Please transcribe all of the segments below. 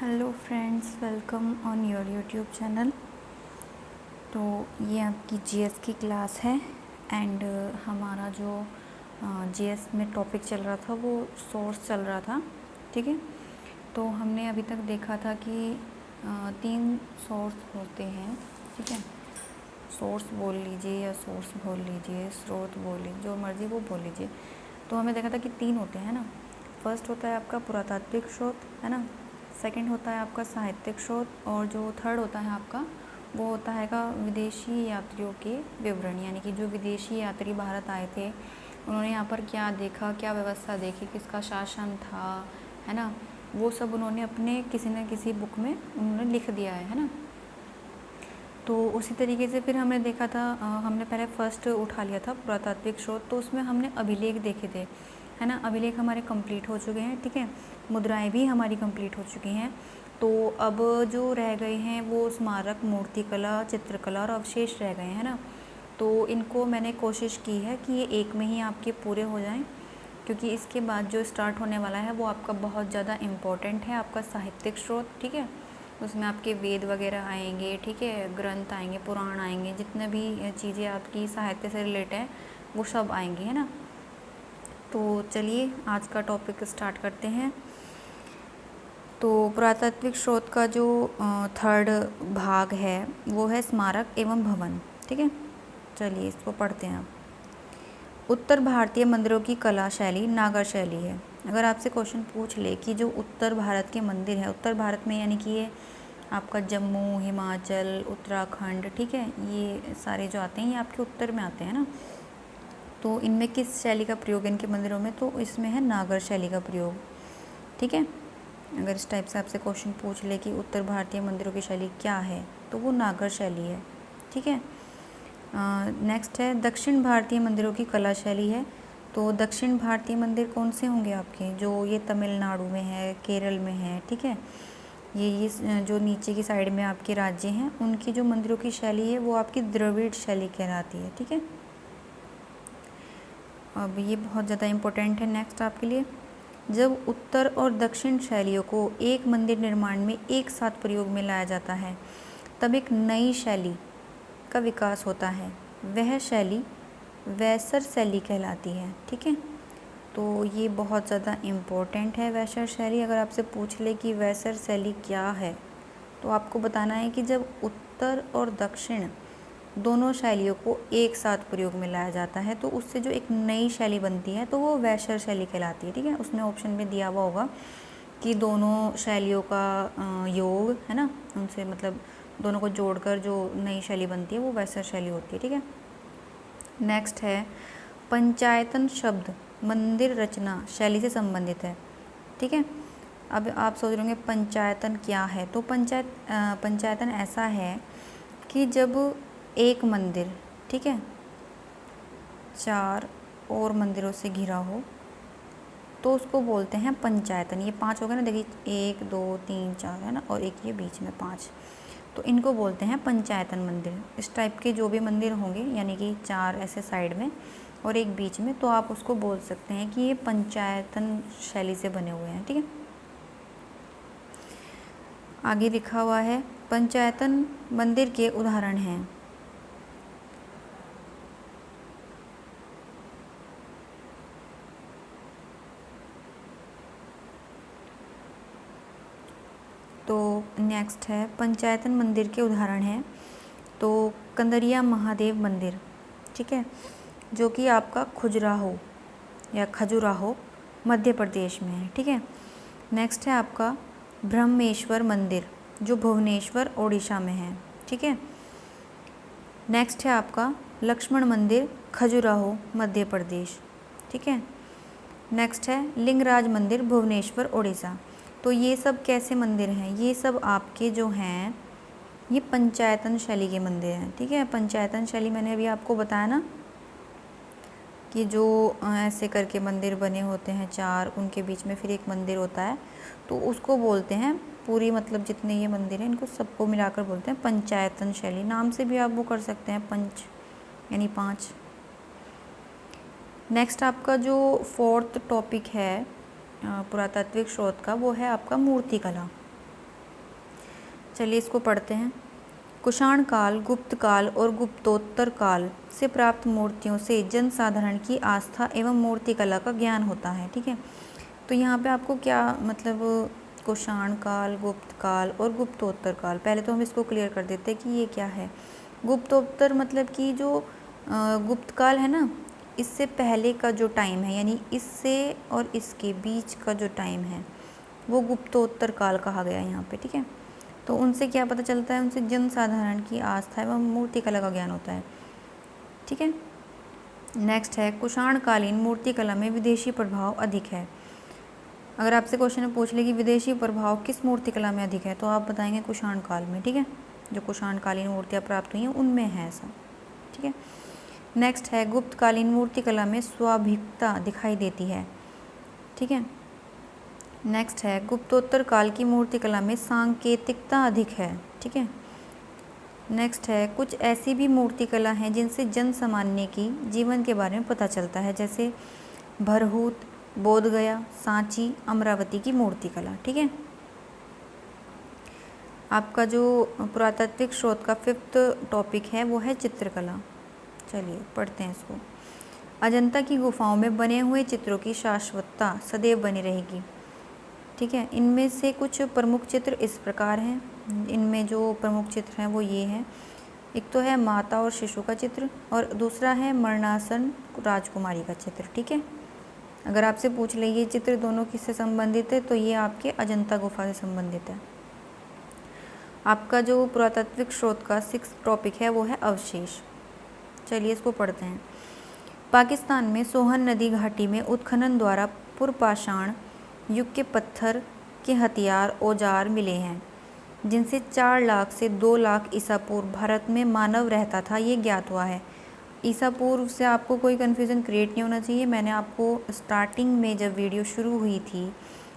Hello friends, welcome on your YouTube channel. तो ये आपकी जीएस की क्लास है एंड हमारा जो जीएस में टॉपिक चल रहा था वो सोर्स चल रहा था। ठीक है, तो हमने अभी तक देखा था कि 3 सोर्स होते हैं। ठीक है, सोर्स बोल लीजिए या सोर्स बोल लीजिए, स्रोत बोल लीजिए, जो मर्ज़ी वो बोल लीजिए। तो हमें देखा था कि 3 होते हैं ना। फर्स्ट होता है आपका पुरातात्विक स्रोत, है ना। सेकंड होता है आपका साहित्यिक स्रोत, और जो थर्ड होता है आपका वो होता है का विदेशी यात्रियों के विवरण, यानी कि जो विदेशी यात्री भारत आए थे उन्होंने यहाँ पर क्या देखा, क्या व्यवस्था देखी, किसका शासन था, है ना। वो सब उन्होंने अपने किसी न किसी बुक में उन्होंने लिख दिया है ना। तो उसी तरीके से फिर हमने देखा था, हमने पहले फर्स्ट उठा लिया था पुरातात्विक स्रोत, तो उसमें हमने अभिलेख देखे थे, है ना। अभिलेख हमारे कंप्लीट हो चुके हैं। ठीक है, मुद्राएं भी हमारी कंप्लीट हो चुकी हैं। तो अब जो रह गए हैं वो स्मारक, मूर्तिकला, चित्रकला और अवशेष रह गए हैं ना। तो इनको मैंने कोशिश की है कि ये एक में ही आपके पूरे हो जाएं, क्योंकि इसके बाद जो स्टार्ट होने वाला है वो आपका बहुत ज़्यादा इम्पोर्टेंट है, आपका साहित्यिक स्रोत। ठीक है, उसमें आपके वेद वगैरह आएंगे, ठीक है, ग्रंथ आएंगे, पुराण आएंगे, जितने भी चीज़ें आपकी साहित्य से रिलेटेड हैं वो सब आएंगी, है ना। तो चलिए आज का टॉपिक स्टार्ट करते हैं। तो पुरातात्विक स्रोत का जो थर्ड भाग है वो है स्मारक एवं भवन। ठीक है, चलिए इसको पढ़ते हैं। अब उत्तर भारतीय मंदिरों की कला शैली नागर शैली है। अगर आपसे क्वेश्चन पूछ ले कि जो उत्तर भारत के मंदिर है, उत्तर भारत में यानी कि ये आपका जम्मू, हिमाचल, उत्तराखंड, ठीक है, ये सारे जो आते हैं ये आपके उत्तर में आते हैं ना। तो इनमें किस शैली का प्रयोग इनके मंदिरों में, तो इसमें है नागर शैली का प्रयोग। ठीक है, अगर इस टाइप से आपसे क्वेश्चन पूछ ले कि उत्तर भारतीय मंदिरों की शैली क्या है, तो वो नागर शैली है। ठीक है, नेक्स्ट है दक्षिण भारतीय मंदिरों की कला शैली है। तो दक्षिण भारतीय मंदिर कौन से होंगे आपके, जो ये तमिलनाडु में है, केरल में है। ठीक है, ये जो नीचे की साइड में आपके राज्य हैं उनकी जो मंदिरों की शैली है वो आपकी द्रविड़ शैली कहलाती है। ठीक है, अब ये बहुत ज़्यादा इम्पोर्टेंट है नेक्स्ट आपके लिए। जब उत्तर और दक्षिण शैलियों को एक मंदिर निर्माण में एक साथ प्रयोग में लाया जाता है तब एक नई शैली का विकास होता है। वह शैली वैसर शैली कहलाती है। ठीक है, तो ये बहुत ज़्यादा इम्पोर्टेंट है वैसर शैली। अगर आपसे पूछ ले कि वैसर शैली क्या है, तो आपको बताना है कि जब उत्तर और दक्षिण दोनों शैलियों को एक साथ प्रयोग में लाया जाता है तो उससे जो एक नई शैली बनती है तो वो वैसर शैली कहलाती है। ठीक है, उसने ऑप्शन में दिया हुआ होगा कि दोनों शैलियों का योग, है ना, उनसे मतलब दोनों को जोड़कर जो नई शैली बनती है वो वैसर शैली होती है। ठीक है, नेक्स्ट है पंचायतन शब्द मंदिर रचना शैली से संबंधित है। ठीक है, अब आप सोच रहे होंगे पंचायतन क्या है, तो पंचायतन ऐसा है कि जब एक मंदिर, ठीक है, 4 और मंदिरों से घिरा हो तो उसको बोलते हैं पंचायतन। ये 5 हो गए ना, देखिए 1 2 3 4 है ना, और एक ये बीच में 5, तो इनको बोलते हैं पंचायतन मंदिर। इस टाइप के जो भी मंदिर होंगे, यानी कि 4 ऐसे साइड में और एक बीच में, तो आप उसको बोल सकते हैं कि ये पंचायतन शैली से बने हुए हैं। ठीक है, आगे लिखा हुआ है पंचायतन मंदिर के उदाहरण हैं। तो नेक्स्ट है पंचायतन मंदिर के उदाहरण हैं। तो कंदरिया महादेव मंदिर, ठीक है, जो कि आपका खजुराहो या खजुराहो मध्य प्रदेश में है। ठीक है, नेक्स्ट है आपका ब्रह्मेश्वर मंदिर जो भुवनेश्वर ओडिशा में है। ठीक है, नेक्स्ट है आपका लक्ष्मण मंदिर खजुराहो मध्य प्रदेश। ठीक है, नेक्स्ट है लिंगराज मंदिर भुवनेश्वर ओडिशा। तो ये सब कैसे मंदिर हैं, ये सब आपके जो हैं ये पंचायतन शैली के मंदिर हैं। ठीक है, पंचायतन शैली मैंने अभी आपको बताया ना कि जो ऐसे करके मंदिर बने होते हैं 4, उनके बीच में फिर एक मंदिर होता है, तो उसको बोलते हैं पूरी, मतलब जितने ये मंदिर हैं इनको सबको मिलाकर बोलते हैं पंचायतन शैली। नाम से भी आप वो कर सकते हैं, पंच यानी 5। नेक्स्ट आपका जो 4th टॉपिक है पुरातात्विक स्रोत का, वो है आपका मूर्तिकला। चलिए इसको पढ़ते हैं। कुषाण काल, गुप्त काल और गुप्तोत्तर काल से प्राप्त मूर्तियों से जन साधारण की आस्था एवं मूर्तिकला का ज्ञान होता है। ठीक है, तो यहाँ पे आपको क्या मतलब कुषाण काल, गुप्त काल और गुप्तोत्तर काल, पहले तो हम इसको क्लियर कर देते हैं कि ये क्या है। गुप्तोत्तर मतलब कि जो गुप्त काल है ना, इससे पहले का जो टाइम है, यानी इससे और इसके बीच का जो टाइम है वो गुप्तोत्तर काल कहा गया है यहाँ पे। ठीक है, तो उनसे क्या पता चलता है, उनसे जन साधारण की आस्था एवं मूर्तिकला का ज्ञान होता है। ठीक है, नेक्स्ट है कुषाणकालीन मूर्तिकला में विदेशी प्रभाव अधिक है। अगर आपसे क्वेश्चन में पूछ ले कि विदेशी प्रभाव किस मूर्तिकला में अधिक है, तो आप बताएंगे कुषाण काल में। ठीक है, जो कुषाणकालीन मूर्तियाँ प्राप्त हुई हैं उनमें है ऐसा। ठीक है, नेक्स्ट है गुप्तकालीन मूर्तिकला में स्वाभाविकता दिखाई देती है। ठीक है, नेक्स्ट है गुप्तोत्तर काल की मूर्तिकला में सांकेतिकता अधिक है। ठीक है, नेक्स्ट है कुछ ऐसी भी मूर्तिकला हैं जिनसे जन सामान्य की जीवन के बारे में पता चलता है, जैसे भरहूत, बोधगया, सांची, अमरावती की मूर्तिकला। ठीक है, आपका जो पुरातात्विक स्रोत का 5th टॉपिक है वो है चित्रकला। चलिए पढ़ते हैं इसको। अजंता की गुफाओं में बने हुए चित्रों की शाश्वतता सदैव बनी रहेगी। ठीक है, इनमें से कुछ प्रमुख चित्र इस प्रकार हैं। इनमें जो प्रमुख चित्र हैं वो ये हैं। एक तो है माता और शिशु का चित्र और दूसरा है मरणासन राजकुमारी का चित्र। ठीक है, अगर आपसे पूछ ले ये चित्र दोनों किससे संबंधित है, तो ये आपके अजंता गुफा से संबंधित है। आपका जो पुरातात्विक स्रोत का 6th टॉपिक है वो है अवशेष। चलिए इसको पढ़ते हैं। पाकिस्तान में सोहन नदी घाटी में उत्खनन द्वारा पूर्वपाषाण युग के पत्थर के हथियार औजार मिले हैं, जिनसे 4 लाख से 2 लाख ईसा पूर्व भारत में मानव रहता था, ये ज्ञात हुआ है। ईसा पूर्व से आपको कोई कन्फ्यूज़न क्रिएट नहीं होना चाहिए। मैंने आपको स्टार्टिंग में जब वीडियो शुरू हुई थी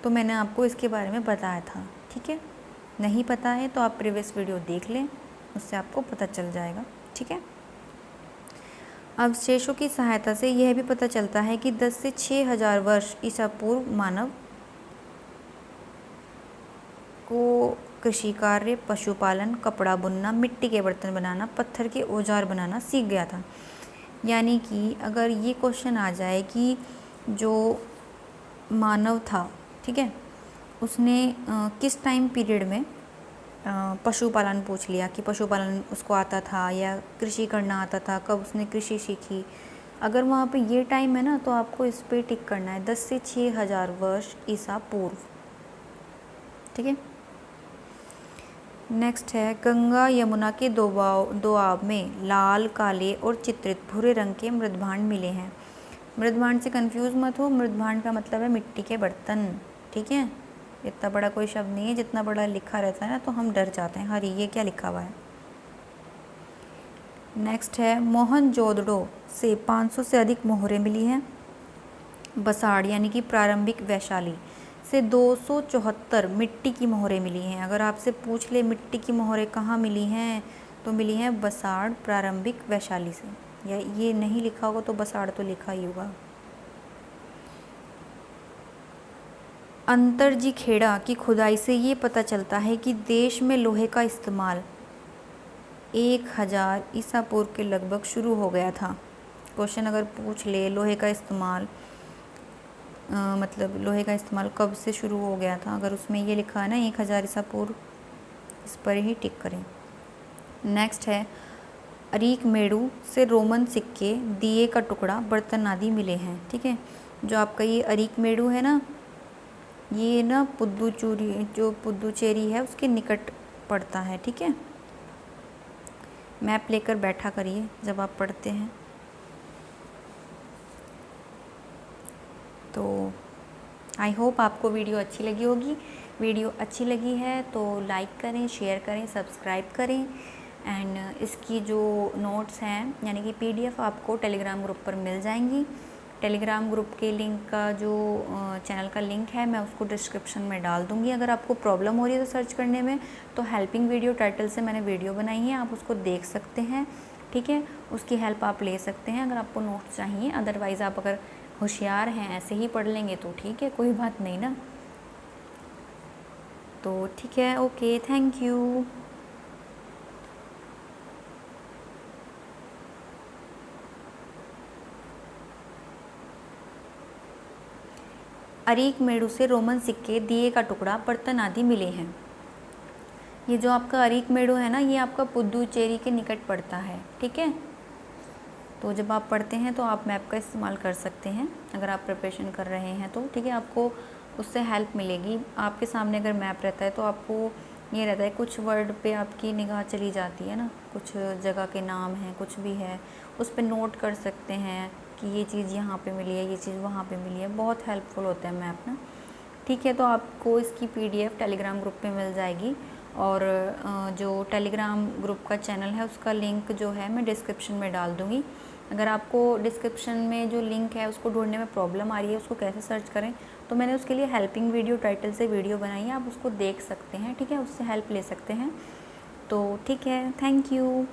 तो मैंने आपको इसके बारे में बताया था। ठीक है, नहीं पता है तो आप प्रीवियस वीडियो देख लें, उससे आपको पता चल जाएगा। ठीक है, अवशेषों की सहायता से यह भी पता चलता है कि 10 से 6,000 वर्ष ईसा पूर्व मानव को कृषि कार्य, पशुपालन, कपड़ा बुनना, मिट्टी के बर्तन बनाना, पत्थर के औजार बनाना सीख गया था। यानी कि अगर ये क्वेश्चन आ जाए कि जो मानव था, ठीक है, उसने किस टाइम पीरियड में पशुपालन पूछ लिया कि पशुपालन उसको आता था या कृषि करना आता था, कब उसने कृषि सीखी, अगर वहाँ पे ये टाइम है ना तो आपको इस पे टिक करना है 10 से 6,000 वर्ष ईसा पूर्व। ठीक है, नेक्स्ट है गंगा यमुना के दोआब में लाल, काले और चित्रित भूरे रंग के मृदभांड मिले हैं। मृदभांड से कंफ्यूज मत हो, मृदभांड का मतलब है मिट्टी के बर्तन। ठीक है, इतना बड़ा कोई शब्द नहीं है, जितना बड़ा लिखा रहता है ना तो हम डर जाते हैं, अरे ये क्या लिखा हुआ है। नेक्स्ट है मोहनजोदड़ो से 500 से अधिक मोहरें मिली हैं। बसाड़ यानी कि प्रारंभिक वैशाली से 274 मिट्टी की मोहरें मिली हैं। अगर आपसे पूछ ले मिट्टी की मोहरें कहाँ मिली हैं, तो मिली हैं बसाड़ प्रारंभिक वैशाली से, या ये नहीं लिखा होगा तो बसाड़ तो लिखा ही होगा। अंतरजी खेड़ा की खुदाई से ये पता चलता है कि देश में लोहे का इस्तेमाल 1000 ईसा पूर्व के लगभग शुरू हो गया था। क्वेश्चन अगर पूछ ले लोहे का इस्तेमाल मतलब लोहे का इस्तेमाल कब से शुरू हो गया था, अगर उसमें ये लिखा है ना 1000 ईसा पूर्व, इस पर ही टिक करें। नेक्स्ट है अरीक मेड़ू से रोमन सिक्के, दिए का टुकड़ा, बर्तन आदि मिले हैं। ठीक है, जो आपका ये अरीक मेड़ू है ना, ये ना पुदुचेरी है उसके निकट पड़ता है। ठीक है, मैप लेकर बैठा करिए जब आप पढ़ते हैं। तो आई होप आपको वीडियो अच्छी लगी होगी। वीडियो अच्छी लगी है तो लाइक करें, शेयर करें, सब्सक्राइब करें। एंड इसकी जो नोट्स हैं यानी कि PDF आपको टेलीग्राम ग्रुप पर मिल जाएंगी। टेलीग्राम ग्रुप के लिंक का जो चैनल का लिंक है मैं उसको डिस्क्रिप्शन में डाल दूँगी। अगर आपको प्रॉब्लम हो रही है तो सर्च करने में, तो हेल्पिंग वीडियो टाइटल से मैंने वीडियो बनाई है, आप उसको देख सकते हैं। ठीक है, उसकी हेल्प आप ले सकते हैं अगर आपको नोट्स चाहिए। अदरवाइज़ आप अगर होशियार हैं ऐसे ही पढ़ लेंगे तो ठीक है, कोई बात नहीं ना। तो ठीक है, ओके, थैंक यू। अरीकमेड़ु से रोमन सिक्के, दिए का टुकड़ा, बर्तन आदि मिले हैं। ये जो आपका अरीकमेड़ु है ना, ये आपका पुदुचेरी के निकट पड़ता है, ठीक है। तो जब आप पढ़ते हैं तो आप मैप का इस्तेमाल कर सकते हैं, अगर आप प्रिपरेशन कर रहे हैं तो, ठीक है। आपको उससे हेल्प मिलेगी। आपके सामने अगर मैप रहता है तो आपको ये रहता है, कुछ वर्ड पे आपकी निगाह चली जाती है ना, कुछ जगह के नाम हैं, कुछ भी है, उस पर नोट कर सकते हैं कि ये चीज़ यहाँ पे मिली है, ये चीज़ वहाँ पे मिली है। बहुत हेल्पफुल होता है मैप ना, ठीक है। तो आपको इसकी PDF टेलीग्राम ग्रुप पे मिल जाएगी, और जो टेलीग्राम ग्रुप का चैनल है उसका लिंक जो है मैं डिस्क्रिप्शन में डाल दूँगी। अगर आपको डिस्क्रिप्शन में जो लिंक है उसको ढूंढने में प्रॉब्लम आ रही है, उसको कैसे सर्च करें, तो मैंने उसके लिए हेल्पिंग वीडियो टाइटल से वीडियो बनाई है, आप उसको देख सकते हैं, ठीक है, उससे हेल्प ले सकते हैं। तो ठीक है, थैंक यू।